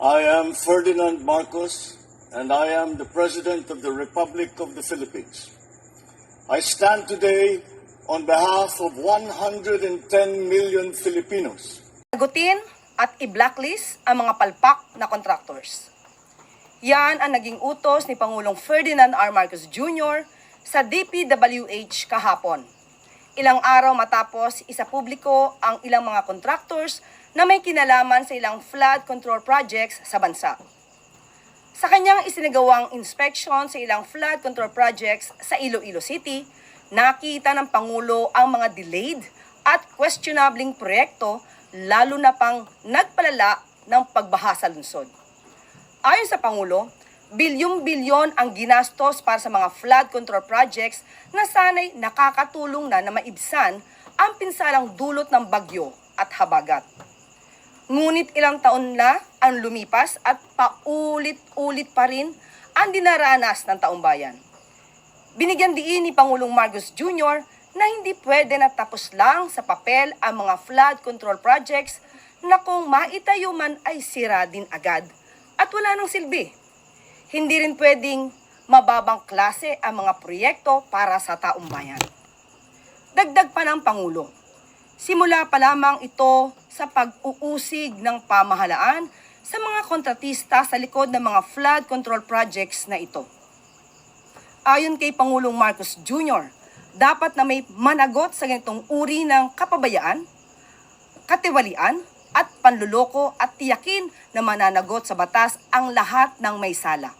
I am Ferdinand Marcos, and I am the President of the Republic of the Philippines. I stand today on behalf of 110 million Filipinos. Sagutin at i-blacklist ang mga palpak na contractors. Yan ang naging utos ni Pangulong Ferdinand R. Marcos Jr. sa DPWH kahapon. Ilang araw matapos isa publiko ang ilang mga contractors na may kinalaman sa ilang flood control projects sa bansa. Sa kanyang isinagawang inspection sa ilang flood control projects sa Iloilo City, nakita ng Pangulo ang mga delayed at questionabling proyekto, lalo na pang nagpalala ng pagbaha sa lungsod. Ayon sa Pangulo, bilyon-bilyon ang ginastos para sa mga flood control projects na sana'y nakakatulong na maibsan ang pinsalang dulot ng bagyo at habagat. Ngunit ilang taon na ang lumipas at paulit-ulit pa rin ang dinaranas ng taong bayan. Binigyan diin ni Pangulong Marcos Jr. na hindi pwede na tapos lang sa papel ang mga flood control projects na kung maitayo man ay sira din agad at wala nang silbi. Hindi rin pwedeng mababang klase ang mga proyekto para sa taong bayan. Dagdag pa ng Pangulo, simula pa lamang ito sa pag-uusig ng pamahalaan sa mga kontratista sa likod ng mga flood control projects na ito. Ayon kay Pangulong Marcos Jr., dapat na may managot sa ganitong uri ng kapabayaan, katiwalian at panluloko at tiyakin na mananagot sa batas ang lahat ng may sala.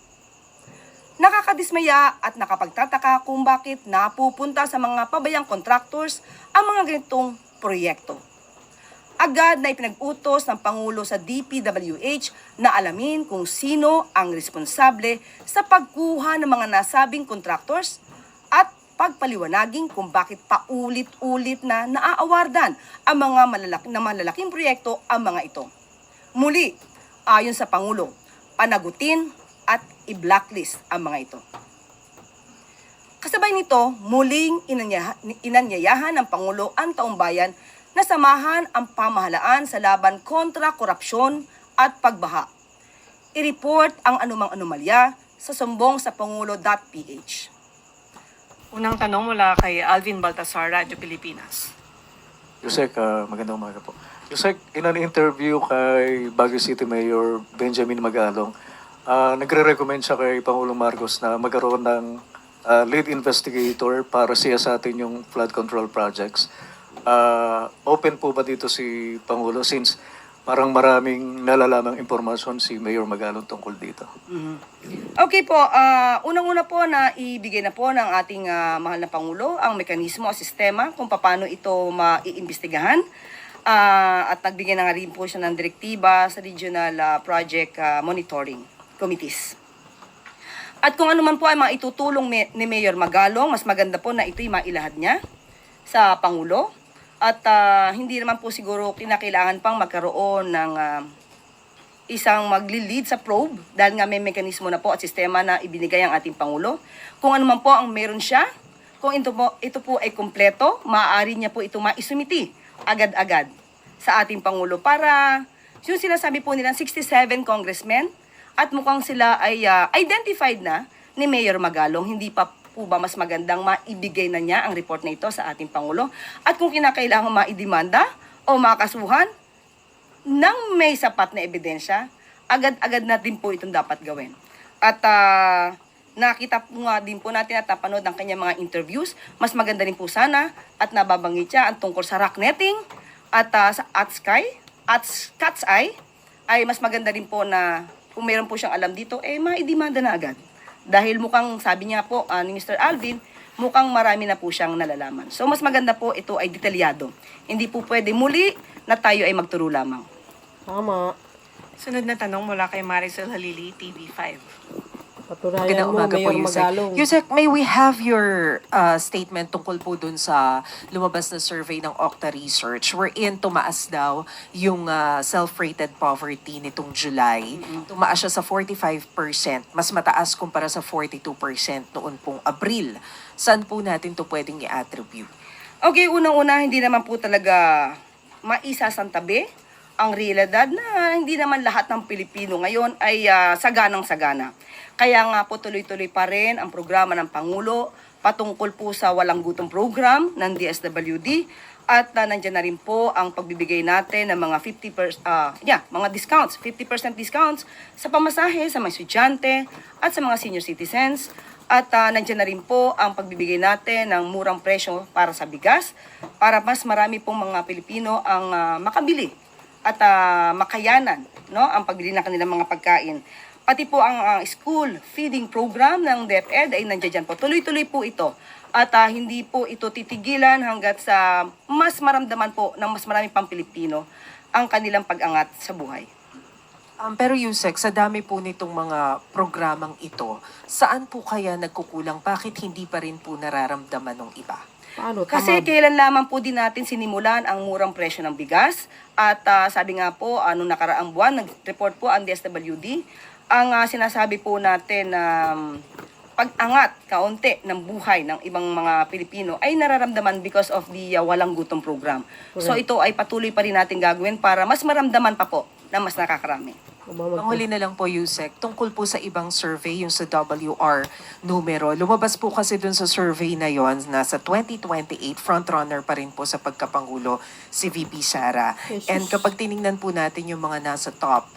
Nakakadismaya at nakapagtataka kung bakit napupunta sa mga pabayang contractors ang mga ganitong proyekto. Agad na ipinag-utos ng Pangulo sa DPWH na alamin kung sino ang responsable sa pagkuha ng mga nasabing contractors at pagpaliwanagin kung bakit paulit-ulit na naaawardan ang mga malalaking proyekto ang mga ito. Muli, ayon sa Pangulo, panagutin at i-blacklist ang mga ito. Kasabay nito, muling inanyayahan ng Pangulo ang taong bayan na samahan ang pamahalaan sa laban kontra korupsyon at pagbaha. I-report ang anumang anomalya sa sumbong sa pangulo.ph. Unang tanong mula kay Alvin Baltasar, Radyo Pilipinas. Yusek, magandang umaga po. Yusek, in an interview kay Baguio City Mayor Benjamin Magalong, nagre-recommend siya kay Pangulong Marcos na magkaroon ng lead investigator para siyasatin yung flood control projects. Open po ba dito si Pangulo since parang maraming nalalamang impormasyon si Mayor Magalong tungkol dito? Okay po, unang-una po na ibigay na po ng ating mahal na Pangulo ang mekanismo o sistema kung paano ito maiimbestigahan. At nagbigay na nga rin po siya ng direktiba sa regional project monitoring committees. At kung ano man po ay mga itutulong ni Mayor Magalong, mas maganda po na ito'y mailahad niya sa Pangulo. At hindi naman po siguro kinakailangan pang magkaroon ng isang magli-lead sa probe dahil nga may mekanismo na po at sistema na ibinigay ang ating Pangulo. Kung ano man po ang meron siya, kung ito po ay kumpleto, maaari niya po ito maisumiti agad-agad sa ating Pangulo para yung sinasabi po nilang 67 congressmen at mukhang sila ay identified na ni Mayor Magalong, hindi pa po ba mas magandang maibigay na niya ang report na ito sa ating Pangulo? At kung kinakailangan maidemanda o makasuhan nang may sapat na ebidensya, agad-agad na din po itong dapat gawin. At nakita po nga din po natin at napanood ang kanyang mga interviews, mas maganda rin po sana at nababanggit siya ang tungkol sa rock netting at sa Cat's Eye, ay mas maganda rin po na kung meron po siyang alam dito, maidemanda na agad. Dahil mukhang, sabi niya po ni Mr. Alvin, mukhang marami na po siyang nalalaman. So mas maganda po ito ay detalyado. Hindi po pwede muli na tayo ay magturo lamang. Tama. Sunod na tanong mula kay Maricel Halili, TV5. Patunayan mo, Mayor Magalong. Yusek, may we have your statement tungkol po dun sa lumabas na survey ng Okta Research wherein tumaas daw yung self-rated poverty nitong July. Tumaas siya sa 45%, mas mataas kumpara sa 42% noon pong Abril. Saan po natin to pwedeng i-attribute? Okay, unang-una, hindi naman po talaga maisasantabi ang realidad na hindi naman lahat ng Pilipino ngayon ay saganang-sagana. Kaya nga po tuloy-tuloy pa rin ang programa ng Pangulo patungkol po sa Walang Gutom program ng DSWD at nandiyan na rin po ang pagbibigay natin ng mga 50% discounts sa pamasahe sa mga estudyante at sa mga senior citizens. At nandiyan na rin po ang pagbibigay natin ng murang presyo para sa bigas para mas marami pong mga Pilipino ang makabili at makayanan, no, ang pagbili ng kanilang mga pagkain. Pati po ang school feeding program ng DepEd ay nandiyan po. Tuloy-tuloy po ito. At hindi po ito titigilan hanggat sa mas maramdaman po ng mas marami pang Pilipino ang kanilang pag-angat sa buhay. Pero Yusek, sa dami po nitong mga programang ito, saan po kaya nagkukulang? Bakit hindi pa rin po nararamdaman ng iba? Paano? Kasi Tama. kailan lamang po din natin sinimulan ang murang presyo ng bigas. At sabi nga po, nung nakaraang buwan, nag-report po ang DSWD, ang sinasabi po natin na pag-angat kaunti ng buhay ng ibang mga Pilipino ay nararamdaman because of the Walang Gutom program. So ito ay patuloy pa rin natin gagawin para mas maramdaman pa po na mas nakakarami. Panghuli na lang po, Yusek, tungkol po sa ibang survey, yung sa WR numero. Lumabas po kasi dun sa survey na yon na sa 2028, frontrunner pa rin po sa pagkapangulo si VP Sara. Jesus. And kapag tiningnan po natin yung mga nasa top,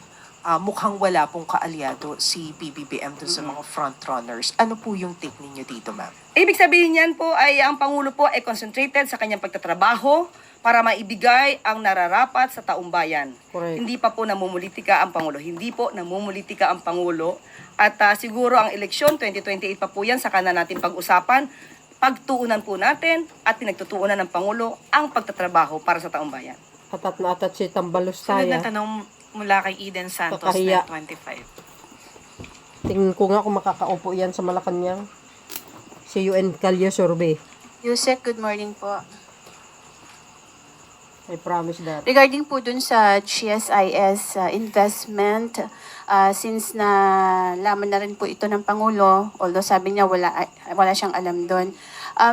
mukhang wala pong kaalyado si PBBM dun sa mga frontrunners. Ano po yung take ninyo dito, ma'am? Ibig sabihin niyan po ay ang Pangulo po ay concentrated sa kanyang pagtatrabaho para maibigay ang nararapat sa taong bayan. Correct. Hindi pa po namumulitika ang Pangulo. Hindi po namumulitika ang Pangulo. At siguro ang eleksyon, 2028 pa po yan, saka na natin pag-usapan. Pagtuunan po natin at pinagtutuunan ng Pangulo ang pagtatrabaho para sa taong bayan. Atat na atat si Tambalos Sunod na tayo. tanong mula kay Eden Santos, Kakahiya. Net 25. Tingin ko nga kung makakaupo yan sa Malacanang. Si UN Calio Survey. Yusek, good morning po. I promise that. Regarding po dun sa GSIS investment, since na laman na rin po ito ng Pangulo, although sabi niya wala siyang alam doon,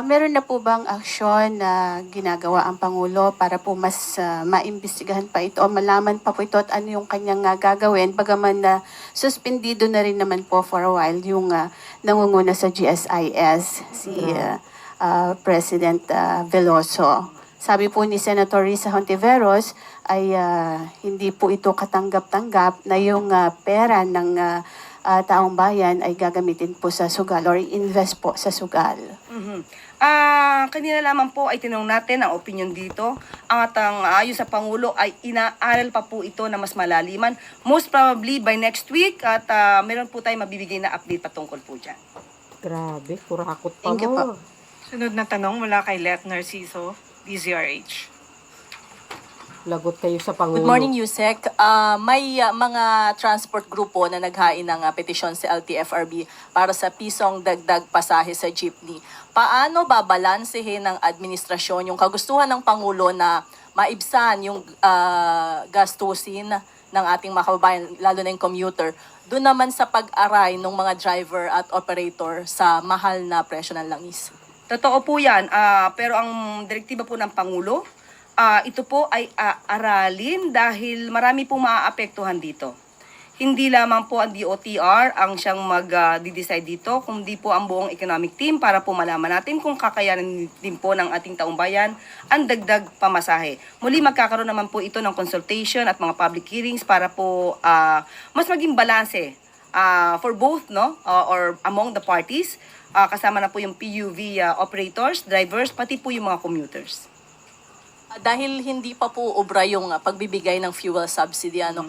meron na po bang aksyon na ginagawa ang Pangulo para po mas maimbestigahan pa ito o malaman pa po ito at ano yung kanyang gagawin, bagaman na suspendido na rin naman po for a while yung nangunguna sa GSIS, si President Veloso. Sabi po ni Senator Risa Hontiveros ay hindi po ito katanggap-tanggap na yung pera ng taong bayan ay gagamitin po sa sugal or invest po sa sugal. Kanina lamang po ay tinanong natin ang opinion dito. At ang ayon sa Pangulo ay inaaral pa po ito na mas malaliman. Most probably by next week at meron po tayong mabibigay na update patungkol po dyan. Grabe, kurakot pa Thank you mo. po. Sunod na tanong mula kay Let Narciso, DZRH. Lagot kayo sa Pangulo. Good morning, Yusek. May mga transport grupo na naghain ng petisyon sa LTFRB para sa pisong dagdag pasahe sa jeepney. Paano babalansehin ng administrasyon yung kagustuhan ng Pangulo na maibsan yung gastusin ng ating mga kababayan, lalo na yung commuter, doon naman sa pag-aray ng mga driver at operator sa mahal na presyo ng langis? Totoo po yan, pero ang direktiba po ng Pangulo, ito po ay aralin dahil marami pong maaapektuhan dito. Hindi lamang po ang DOTR ang siyang mag-decide dito, kundi po ang buong economic team para po malaman natin kung kakayanin din po ng ating taong bayan ang dagdag pamasahe. Muli magkakaroon naman po ito ng consultation at mga public hearings para po mas maging balanse for both, no, or among the parties. Kasama na po yung PUV operators, drivers, pati po yung mga commuters. Dahil hindi pa po obra yung pagbibigay ng fuel subsidy, anong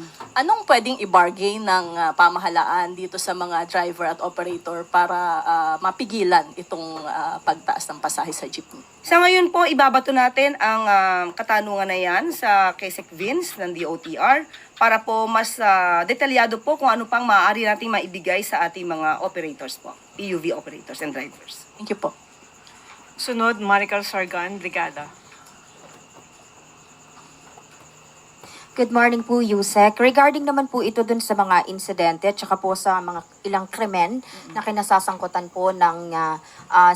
pwedeng i-bargain ng pamahalaan dito sa mga driver at operator para mapigilan itong pagtaas ng pasahe sa jeepney? Sa ngayon po, ibabato natin ang katanungan na yan sa KSEC Vince ng DOTR para po mas detalyado po kung ano pang maaari nating maibigay sa ating mga operators po, PUV operators and drivers. Thank you po. Sunod, Marical Sargan, Brigada. Good morning po, Yusek. Regarding naman po ito dun sa mga insidente at saka po sa mga ilang krimen na kinasasangkutan po ng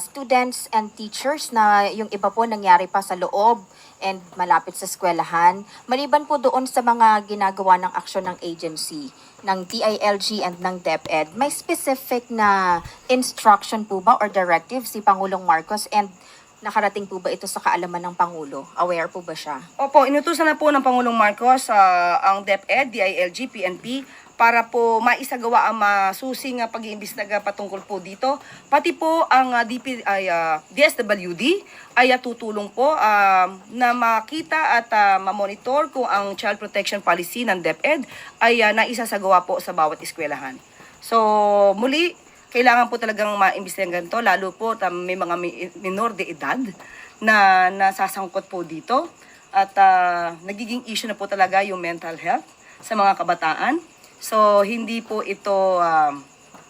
students and teachers na yung iba po nangyari pa sa loob and malapit sa eskwelahan. Maliban po doon sa mga ginagawa ng aksyon ng agency, ng DILG and ng DepEd, may specific na instruction po ba or directive si Pangulong Marcos and nakarating po ba ito sa kaalaman ng Pangulo? Aware po ba siya? Opo, inutusan na po ng Pangulong Marcos ang DepEd, DILG, PNP para po maisagawa ang masusing pag-iimbestiga patungkol po dito. Pati po ang DSWD ay tutulong po na makita at mamonitor kung ang child protection policy ng DepEd ay naisasagawa po sa bawat eskwelahan. So, muli, kailangan po talagang maimbestigahan ganito, lalo po may mga minor de edad na nasasangkot po dito. At nagiging issue na po talaga yung mental health sa mga kabataan. So, hindi po ito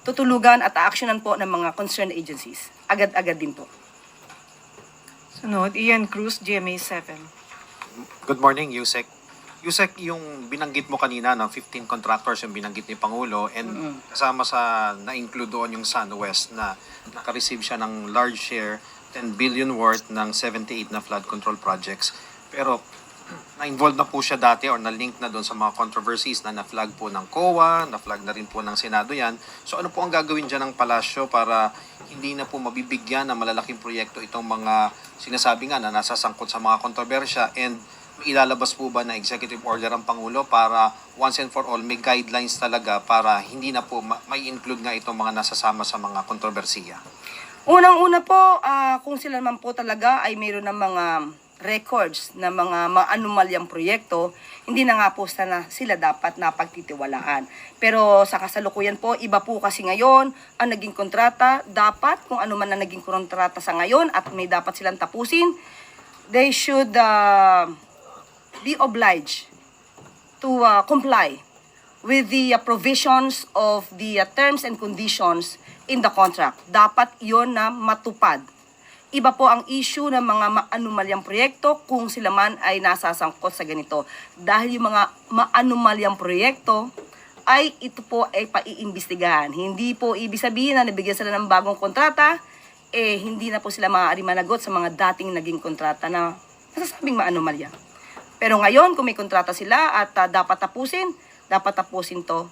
tutulugan at aaksyonan po ng mga concerned agencies. Agad-agad din po. Sunod, Ian Cruz, GMA 7. Good morning, Yusek. Yusek, yung binanggit mo kanina, no, 15 contractors yung binanggit ni Pangulo and kasama sa na-include doon yung SunWest na naka-receive siya ng large share, 10 billion worth ng 78 na flood control projects. Pero na-involved na po siya dati or na-link na doon sa mga controversies na na-flag po ng COA, na-flag na rin po ng Senado yan. So ano po ang gagawin dyan ng palasyo para hindi na po mabibigyan ng malalaking proyekto itong mga sinasabi nga na nasasangkot sa mga kontrobersya, and ilalabas po ba na executive order ang Pangulo para once and for all may guidelines talaga para hindi na po may include nga itong mga nasasama sa mga kontrobersiya? Unang-una po, kung sila naman po talaga ay mayroon ng mga records na mga maanumalyang proyekto, hindi na nga po sana sila dapat na pagtitiwalaan. Pero sa kasalukuyan po, iba po kasi ngayon ang naging kontrata. Dapat kung ano man na naging kontrata sa ngayon at may dapat silang tapusin, they should be obliged to comply with the provisions of the terms and conditions in the contract. Dapat iyon na matupad. Iba po ang issue ng mga maanumalyang proyekto kung sila man ay nasasangkot sa ganito. Dahil yung mga maanumalyang proyekto ay ito po ay paiimbestigahan. Hindi po ibig sabihin na nabigyan sila ng bagong kontrata, hindi na po sila maaari managot sa mga dating naging kontrata na nasasabing maanumalya. Pero ngayon, kung may kontrata sila at dapat tapusin to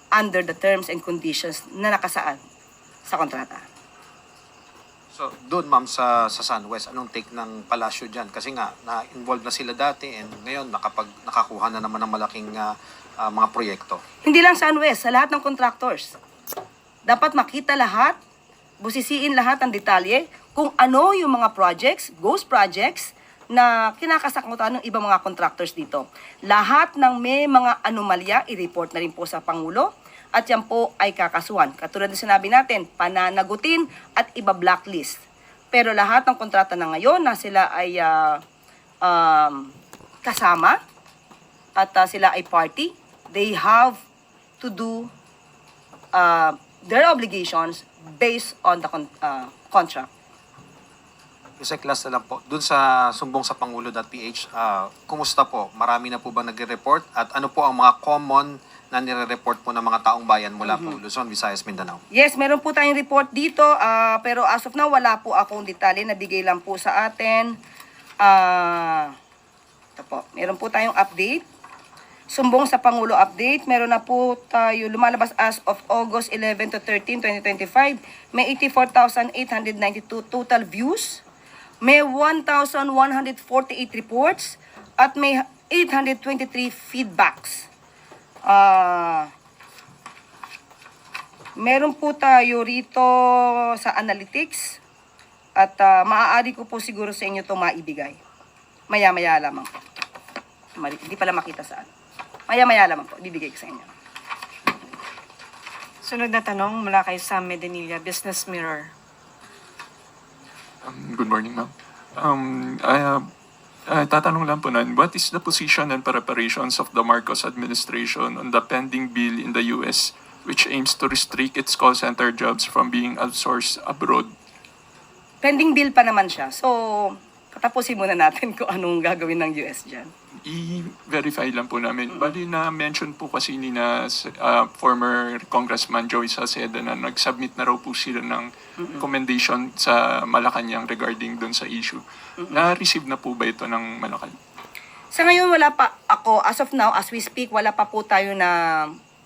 under the terms and conditions na nakasaad sa kontrata. So doon ma'am sa SunWest, anong take ng palasyo dyan? Kasi nga, na-involved na sila dati and ngayon nakakuha na naman ng malaking mga proyekto. Hindi lang sa SunWest, sa lahat ng contractors. Dapat makita lahat, busisiin lahat ang detalye kung ano yung mga projects, ghost projects, na kinakasakmutan ng ibang mga contractors dito. Lahat ng may mga anomalya, i-report na rin po sa Pangulo at yan po ay kakasuhan. Katulad na sinabi natin, pananagutin at iba-blacklist. Pero lahat ng kontrata na ngayon na sila ay kasama at sila ay party, they have to do their obligations based on the contract. Yusek, last na lang po. Doon sa sumbongsapangulo.ph, kumusta po? Marami na po ba nagre-report? At ano po ang mga common na nire-report po ng mga taong bayan mula po Luzon, Visayas, Mindanao? Yes, meron po tayong report dito, pero as of now, wala po akong detalye. Nabigay lang po sa atin. Ito po, meron po tayong update. Sumbong sa Pangulo update. Meron na po tayo lumalabas as of August 11 to 13, 2025. May 84,892 total views. May 1,148 reports at may 823 feedbacks. Meron po tayo rito sa analytics at maaari ko po siguro sa inyo ito maibigay. Maya-maya lamang po. Hindi pala makita saan. Maya-maya lamang po, bibigay ko sa inyo. Sunod na tanong mula kay Sam Medenilla, Business Mirror. Good morning, ma'am. Tatanong lang po na, what is the position and preparations of the Marcos administration on the pending bill in the US which aims to restrict its call center jobs from being outsourced abroad? Pending bill pa naman siya. So, patapusin muna natin kung anong gagawin ng US dyan. i-verify lang po namin. Bali na-mention po kasi ni na former Congressman Joey Salceda na nag-submit na raw po sila ng recommendation sa Malacanang regarding doon sa issue. Na-receive na po ba ito ng Malacanang? Sa ngayon wala pa ako, as of now, as we speak, wala pa po tayo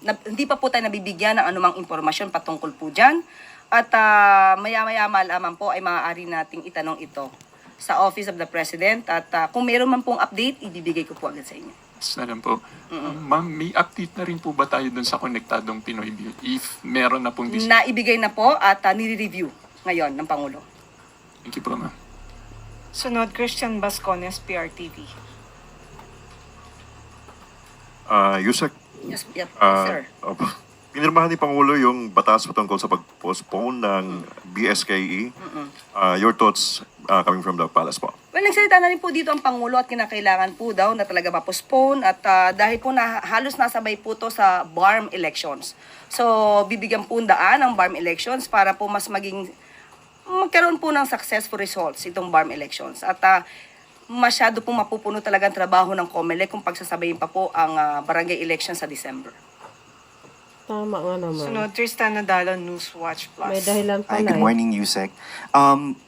hindi pa po tayo nabibigyan ng anumang impormasyon patungkol po dyan. At maya-maya malaman po ay maaari nating itanong ito sa Office of the President. At kung meron man pong update, ibibigay ko po agad sa inyo. Yes, na lang po. Ma'am, may update na rin po ba tayo doon sa Konektadong Pinoy View? If meron na pong decision. Naibigay na po at nire-review ngayon ng Pangulo. Thank you po, ma'am. Sunod, Christian Bascones, PRTV. Yusek, Yes, sir. pinirmahan ni Pangulo yung batas patungkol sa pag-postpone ng BSKE. Your thoughts coming from the palace po? Well, nagsalita na rin po dito ang Pangulo at kinakailangan po daw na talaga ma-postpone at dahil po halos nasabay po to sa BARM elections. So, bibigyan po daan ang BARM elections para po magkaroon po ng successful results itong BARM elections. At masyado pong mapupuno talaga ang trabaho ng COMELEC kung pagsasabayin pa po ang barangay election sa December. Tama nga naman. Sunod, Tristan Nadalo, Newswatch Plus. May dahilan Hi, pala good morning, Yusek.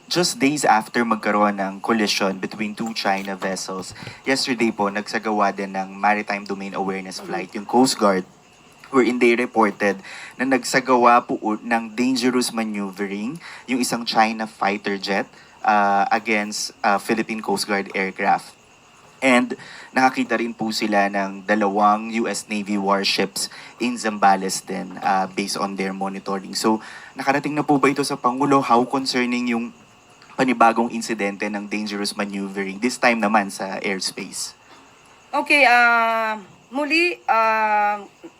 Just days after magkaroon ng collision between two China vessels, yesterday po, nagsagawa din ng Maritime Domain Awareness Flight, yung Coast Guard, wherein they reported na nagsagawa po ng dangerous maneuvering yung isang China fighter jet against Philippine Coast Guard aircraft. And nakakita rin po sila ng 2 US Navy warships in Zambales din based on their monitoring. So nakarating na po ba ito sa Pangulo? How concerning yung panibagong insidente ng dangerous maneuvering, this time naman sa airspace? Okay, muli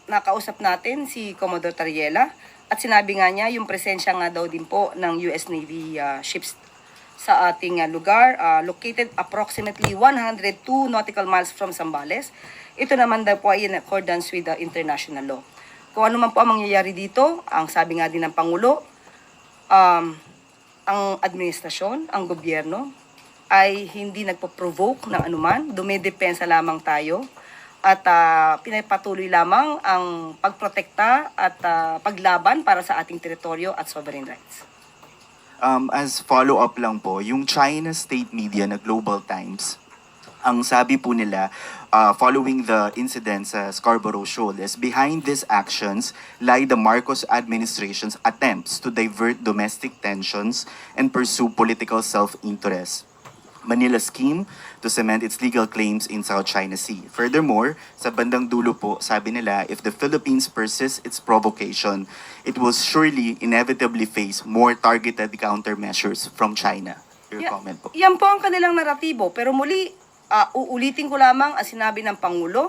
nakausap natin si Commodore Tariela at sinabi nga niya yung presensya nga daw din po ng US Navy ships sa ating lugar, located approximately 102 nautical miles from Zambales. Ito naman daw po ay in accordance with the international law. Kung ano man po ang mangyayari dito, ang sabi nga din ng Pangulo, ang administrasyon, ang gobyerno, ay hindi nagpo-provoke ng anuman, dumidepensa lamang tayo, at pinapatuloy lamang ang pagprotekta at paglaban para sa ating teritoryo at sovereign rights. As follow-up lang po, yung China state media na Global Times, ang sabi po nila, following the incident sa Scarborough Shoal, is behind these actions lie the Marcos administration's attempts to divert domestic tensions and pursue political self-interest. Manila's scheme to cement its legal claims in South China Sea. Furthermore, sa bandang dulo po, sabi nila, if the Philippines persists its provocation, it will surely inevitably face more targeted countermeasures from China. Your comment po. Yan po ang kanilang naratibo. Pero muli, uulitin ko lamang ang sinabi ng Pangulo.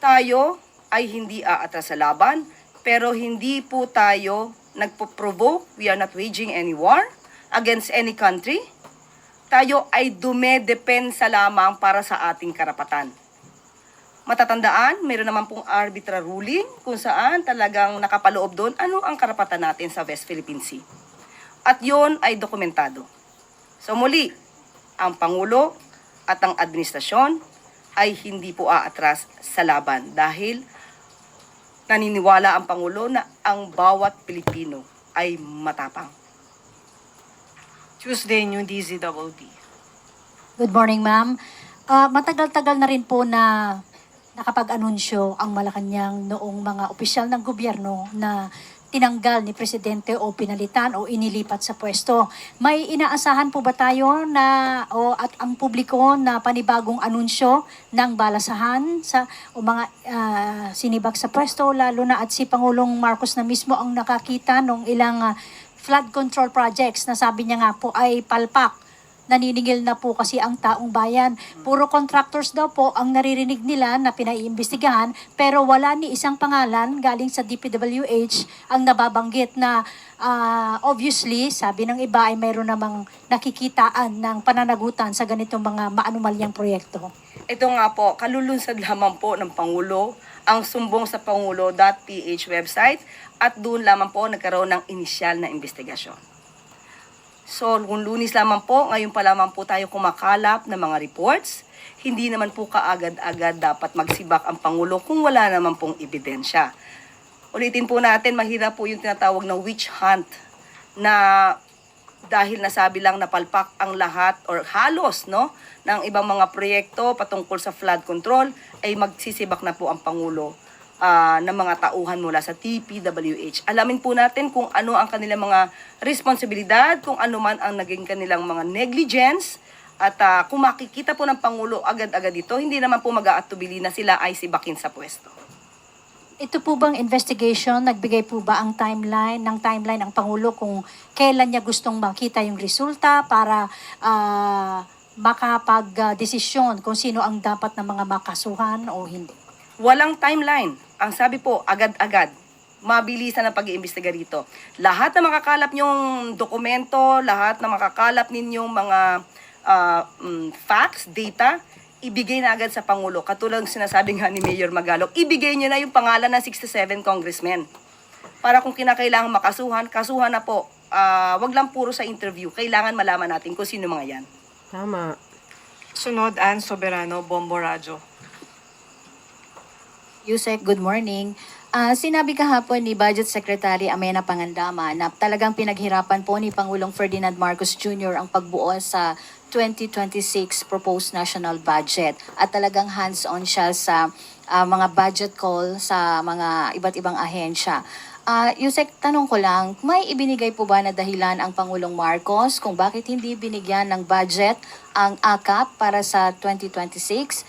Tayo ay hindi aatras sa laban, pero hindi po tayo nagpo-provoke. We are not waging any war against any country. Tayo ay dumedepensa lamang para sa ating karapatan. Matatandaan, mayroon naman pong arbitral ruling kung saan talagang nakapaloob doon ano ang karapatan natin sa West Philippine Sea. At yon ay dokumentado. So muli, ang Pangulo at ang administrasyon ay hindi po aatras sa laban dahil naniniwala ang Pangulo na ang bawat Pilipino ay matapang. Tuesday, New DZWD. Good morning, ma'am. Matagal-tagal na rin po na nakapag-anunsyo ang Malacanang noong mga opisyal ng gobyerno na tinanggal ni Presidente o pinalitan o inilipat sa pwesto. May inaasahan po ba tayo at ang publiko na panibagong anunsyo ng balasahan o mga sinibak sa pwesto, lalo na at si Pangulong Marcos na mismo ang nakakita ng ilang flood control projects na sabi niya nga po ay palpak. Naniningil na po kasi ang taong bayan. Puro contractors daw po ang naririnig nila na pinaiimbestigahan pero wala ni isang pangalan galing sa DPWH ang nababanggit na obviously, sabi ng iba ay mayroon namang nakikitaan ng pananagutan sa ganitong mga maanumalyang proyekto. Ito nga po, kalulunsad lamang po ng Pangulo ang sumbong sa pangulo.ph website at doon lamang po nagkaroon ng inisyal na investigasyon. So, kung Lunes lamang po, ngayon pa lamang po tayo kumakalap ng mga reports. Hindi naman po kaagad-agad dapat magsibak ang Pangulo kung wala naman pong ebidensya. Ulitin po natin, mahirap po yung tinatawag na witch hunt na dahil nasabi lang na palpak ang lahat or halos ng ibang mga proyekto patungkol sa flood control ay magsisibak na po ang Pangulo ng mga tauhan mula sa TPWH. Alamin po natin kung ano ang kanilang mga responsibilidad, kung ano man ang naging kanilang mga negligence, at kung makikita po ng Pangulo agad-agad dito, hindi naman po mag-aatubili na sila ay sibakin sa pwesto. Ito po bang investigation, nagbigay po ba ang timeline ng Pangulo kung kailan niya gustong makita yung resulta para makapag-desisyon kung sino ang dapat na mga makasuhan o hindi? Walang timeline. Ang sabi po, agad-agad. Mabilisan ang pag-iimbestiga rito. Lahat na makakalap nyong dokumento, lahat na makakalap ninyong mga facts, data, ibigay na agad sa Pangulo. Katulad ng sinasabi nga ni Mayor Magalong, ibigay niyo na yung pangalan ng 67 congressmen. Para kung kinakailangan makasuhan, kasuhan na po. Wag lang puro sa interview. Kailangan malaman natin kung sino mga yan. Tama. Sunod, Ann Soberano, Bombo Radyo. Yusek, good morning. Sinabi kahapon ni Budget Secretary Amena Pangandama na talagang pinaghirapan po ni Pangulong Ferdinand Marcos Jr. ang pagbuo sa 2026 proposed national budget at talagang hands-on siya sa mga budget call sa mga iba't ibang ahensya. Yusek, tanong ko lang, may ibinigay po ba na dahilan ang Pangulong Marcos kung bakit hindi binigyan ng budget ang AKAP para sa 2026?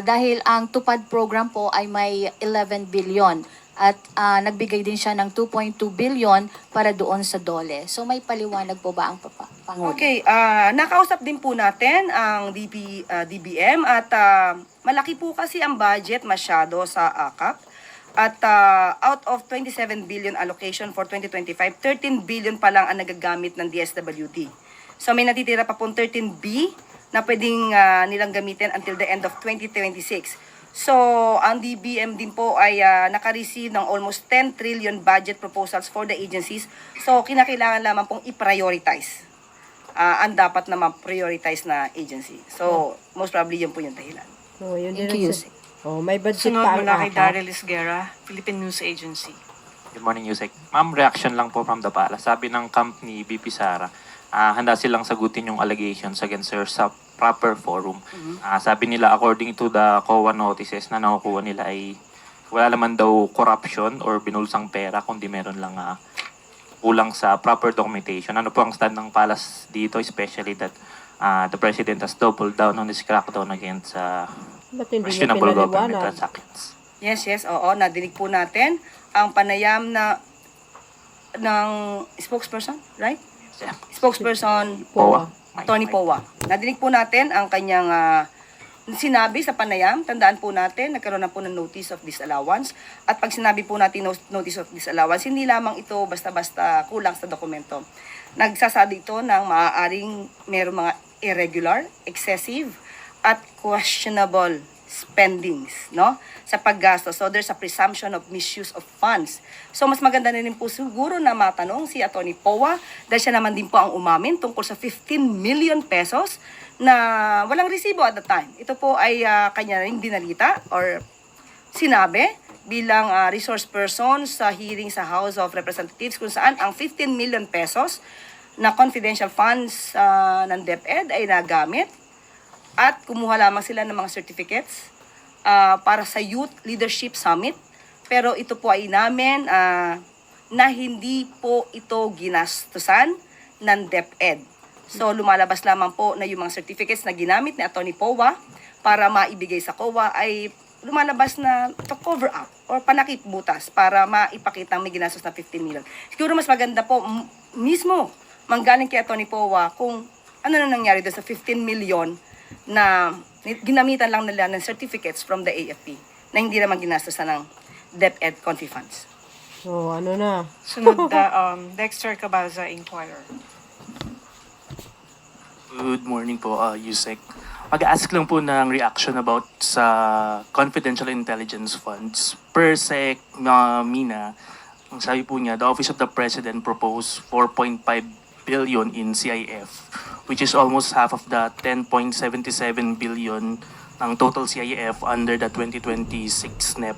Dahil ang TUPAD program po ay may 11 billion at nagbigay din siya ng 2.2 billion para doon sa DOLE. So may paliwanag po ba ang Pangulo? Okay, nakausap din po natin ang DBM at malaki po kasi ang budget masyado sa AKAP. At out of 27 billion allocation for 2025, 13 billion pa lang ang nagagamit ng DSWD. So may natitira pa pong 13B na pwedeng nilang gamitin until the end of 2026. So, ang DBM din po ay naka-receive ng almost 10 trillion budget proposals for the agencies. So, kinakailangan lamang pong i-prioritize ang dapat na ma-prioritize na agency. So, most probably yun po yung dahilan. No, yun Thank din you. may budget Sunod pa ang mula kay AKAP. Daryl Isguera, Philippine News Agency. Good morning, Yusek. Ma'am, reaction lang po from the palace. Sabi ng camp ni BP Sara, handa silang sagutin yung allegations against her sa proper forum. Sabi nila, according to the COA notices na nakukuha nila ay wala naman daw corruption or binulsang pera, kundi meron lang kulang sa proper documentation. Ano po ang stand ng palace dito, especially that the President has doubled down on his crackdown against Ba't hindi niya questionable government pinaliwanag? transactions? Yes, oo, nadinig po natin ang panayam ng spokesperson, right? Yeah. Spokesperson POA. Tony Powa. Nadinig po natin ang kanyang sinabi sa panayam. Tandaan po natin, nagkaroon na po ng notice of disallowance. At pag sinabi po natin notice of disallowance, hindi lamang ito basta-basta kulang sa dokumento. Nagsasabi ito ng maaaring mayroong mga irregular, excessive, at questionable spendings, sa paggastos. So there's a presumption of misuse of funds. So mas maganda na rin po siguro na matanong si Atty. Powa dahil siya naman din po ang umamin tungkol sa 15 million pesos na walang resibo at the time. Ito po ay kanya rin dinalita or sinabi bilang resource person sa hearing sa House of Representatives kung saan ang 15 million pesos na confidential funds ng DepEd ay nagamit at kumuha lamang sila ng mga certificates para sa Youth Leadership Summit. Pero ito po ay namin na hindi po ito ginastusan ng DepEd. So lumalabas lamang po na yung mga certificates na ginamit ni Atty. Powa para maibigay sa COA ay lumalabas na to cover up or panakip butas para maipakita may ginastos na 15 million. Siguro mas maganda po mismo manggaling kay Atty. Powa kung ano na nangyari doon sa 15 million na ginamitan lang nila ng certificates from the AFP na hindi naman ginastosan ng DepEd Confi funds. So, ano na? Sunod, Dexter Cabaza, Inquirer. Good morning po, Yusek. Mag-ask lang po ng reaction about sa confidential intelligence funds. Per Sec Mina, ang sabi po niya, the Office of the President proposed 4.5 billion in CIF, which is almost half of the 10.77 billion ng total CIF under the 2026 NEP.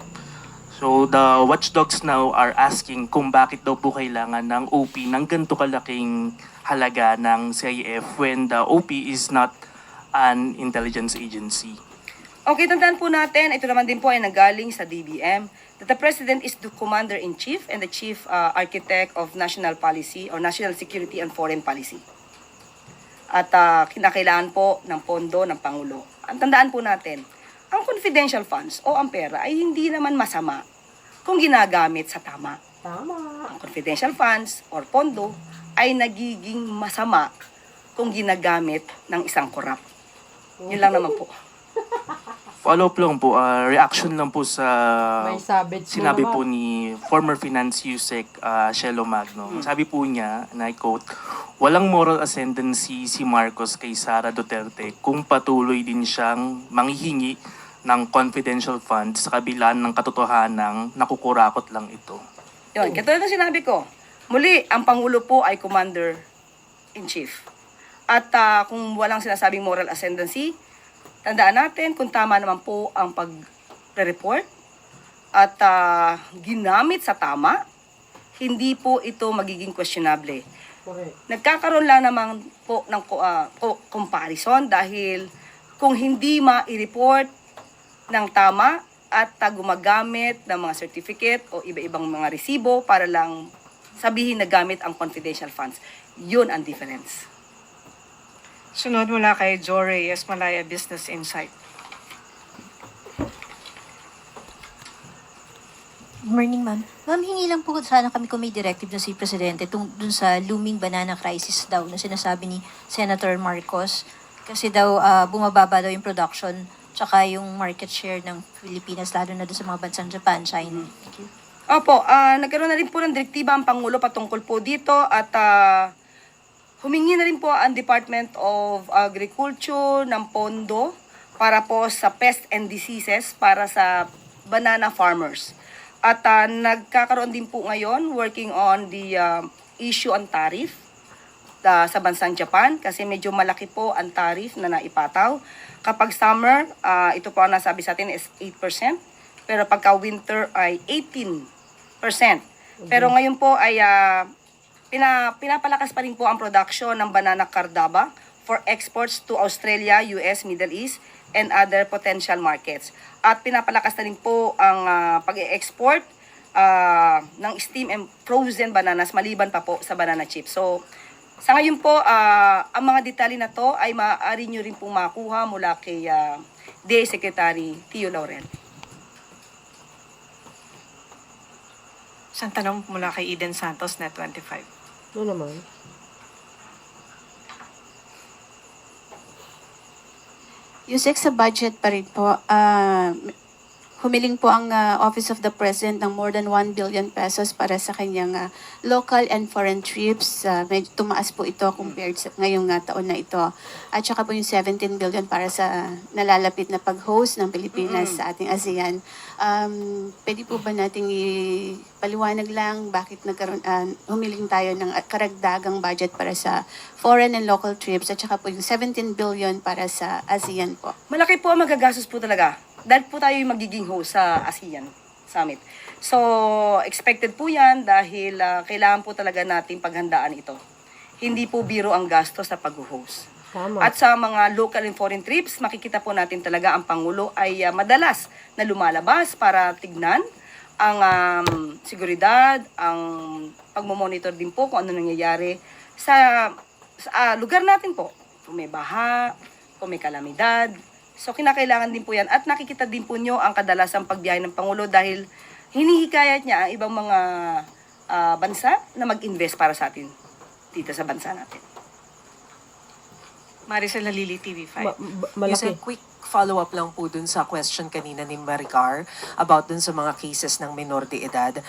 So the watchdogs now are asking kung bakit daw po kailangan ng OP ng ganito kalaking halaga ng CIF when the OP is not an intelligence agency. Okay, tandaan po natin, ito naman din po ay nanggaling sa DBM, that the President is the Commander-in-Chief and the Chief Architect of National Policy or National Security and Foreign Policy. At kinakailangan po ng pondo ng Pangulo. Ang tandaan po natin, ang confidential funds o ang pera ay hindi naman masama kung ginagamit sa tama. Tama. Ang confidential funds or pondo ay nagiging masama kung ginagamit ng isang korap. Yun lang naman po. Follow-up lang po, reaction lang po sa May sabit po sinabi naman. po ni former Finance Yusek Shelo Magno. Sabi po niya, and I quote, walang moral ascendancy si Marcos kay Sara Duterte kung patuloy din siyang manghihingi ng confidential funds sa kabila ng katotohanang nakukurakot lang ito. Yun, katulad ng sinabi ko, muli, ang Pangulo po ay Commander-in-Chief. At kung walang sinasabing moral ascendancy, tandaan natin kung tama naman po ang pag-report at ginamit sa tama, hindi po ito magiging questionable. Correct. Nagkakaroon lang naman po ng comparison dahil kung hindi ma-report ng tama at gumagamit ng mga certificate o iba-ibang mga resibo para lang sabihin na gamit ang confidential funds, yun ang difference. Sunod mula kay Joe Reyes, Malaya Business Insight. Good morning, ma'am. Ma'am, hingi lang po sana kami kung may directive na si Presidente dun sa looming banana crisis daw na sinasabi ni Senator Marcos. Kasi daw bumababa daw yung production tsaka yung market share ng Pilipinas lalo na dun sa mga bansang Japan, China. Thank you. Opo, nagkaroon na rin po ng direktiba ang Pangulo patungkol po dito at humingi na rin po ang Department of Agriculture ng pondo para po sa pest and diseases para sa banana farmers. At nagkakaroon din po ngayon working on the issue on tariff sa bansang Japan kasi medyo malaki po ang tariff na naipataw. Kapag summer, ito po ang nasabi sa atin is 8%, pero pagka winter ay 18%. Pero ngayon po ay pinapalakas pa rin po ang production ng banana cardaba for exports to Australia, US, Middle East, and other potential markets. At pinapalakas na rin po ang pag-export ng steam and frozen bananas maliban pa po sa banana chips. So, sa ngayon po, ang mga detalye na to ay maaari nyo rin pong makuha mula kay DA Secretary Tio Laurel. Isang tanong mula kay Eden Santos, Net 25. Ano naman? Yusek, sa budget pa rin po, humiling po ang Office of the President ng more than 1 billion pesos para sa kanyang local and foreign trips. Medyo tumaas po ito compared sa ngayong taon na ito. At saka po yung 17 billion para sa nalalapit na pag-host ng Pilipinas sa ating ASEAN. Pwede po ba nating ipaliwanag lang bakit humiling tayo ng karagdagang budget para sa foreign and local trips at saka po yung 17 billion para sa ASEAN po? Malaki po ang magagastos po talaga. Dahil po tayo yung magiging host sa ASEAN Summit. So, expected po yan dahil kailangan po talaga natin paghandaan ito. Hindi po biro ang gasto sa pag-host. At sa mga local and foreign trips, makikita po natin talaga ang Pangulo ay madalas na lumalabas para tignan ang seguridad, ang pagmomonitor din po kung ano nangyayari sa lugar natin po. Kung may baha, kung may kalamidad. So, kinakailangan din po yan. At nakikita din po nyo ang kadalasang pagbiyahe ng Pangulo dahil hinihikayat niya ang ibang mga bansa na mag-invest para sa atin dito sa bansa natin. Maricel Halili, TV5. Yes, a quick follow-up lang po dun sa question kanina ni Maricar about dun sa mga cases ng minor de edad.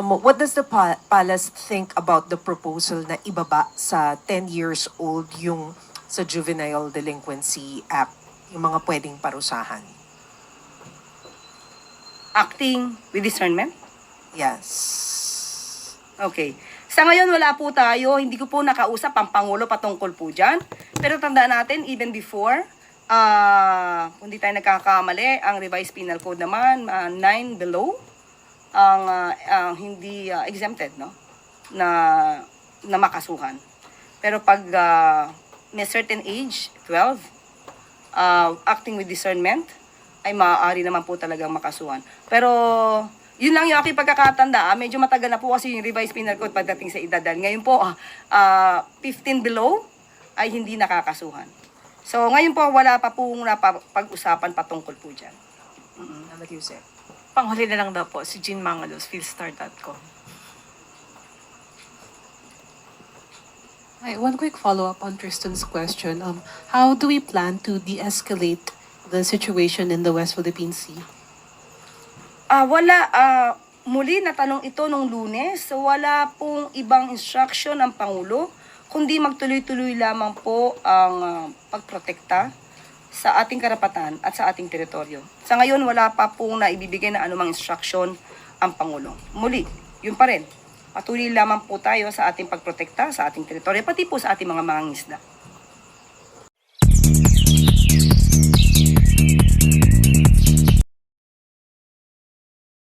What does the Palace think about the proposal na ibaba sa 10 years old yung sa Juvenile Delinquency Act? Yung mga pwedeng parusahan. Acting with discernment? Yes. Okay. Sa ngayon, wala po tayo, hindi ko po nakausap ang Pangulo patungkol po dyan. Pero tandaan natin, even before, kung di tayo nagkakamali, ang revised penal code naman, 9 below, ang hindi exempted, no? Na makasuhan. Pero pag may certain age, 12, acting with discernment, ay maaari naman po talagang makasuhan. Pero yun lang yung aking pagkakatanda. Medyo matagal na po kasi yung revised penal code pagdating sa edad. Ngayon po, 15 below ay hindi nakakasuhan. So ngayon po, wala pa pong napag-usapan patungkol po dyan. Yusek. Panghuli na lang daw po, si Jean Mangalos, philstar.com. Hi, one quick follow-up on Tristan's question. How do we plan to de-escalate the situation in the West Philippine Sea? Muli natanong ito nung Lunes, wala pong ibang instruction ng Pangulo, kundi magtuloy-tuloy lamang po ang pagprotekta sa ating karapatan at sa ating teritoryo. Sa ngayon, wala pa pong naibibigay na anumang instruction ang Pangulo. Muli, yun pa rin. Patuloy lamang po tayo sa ating pagprotekta sa ating teritoryo, pati po sa ating mga mangingisda.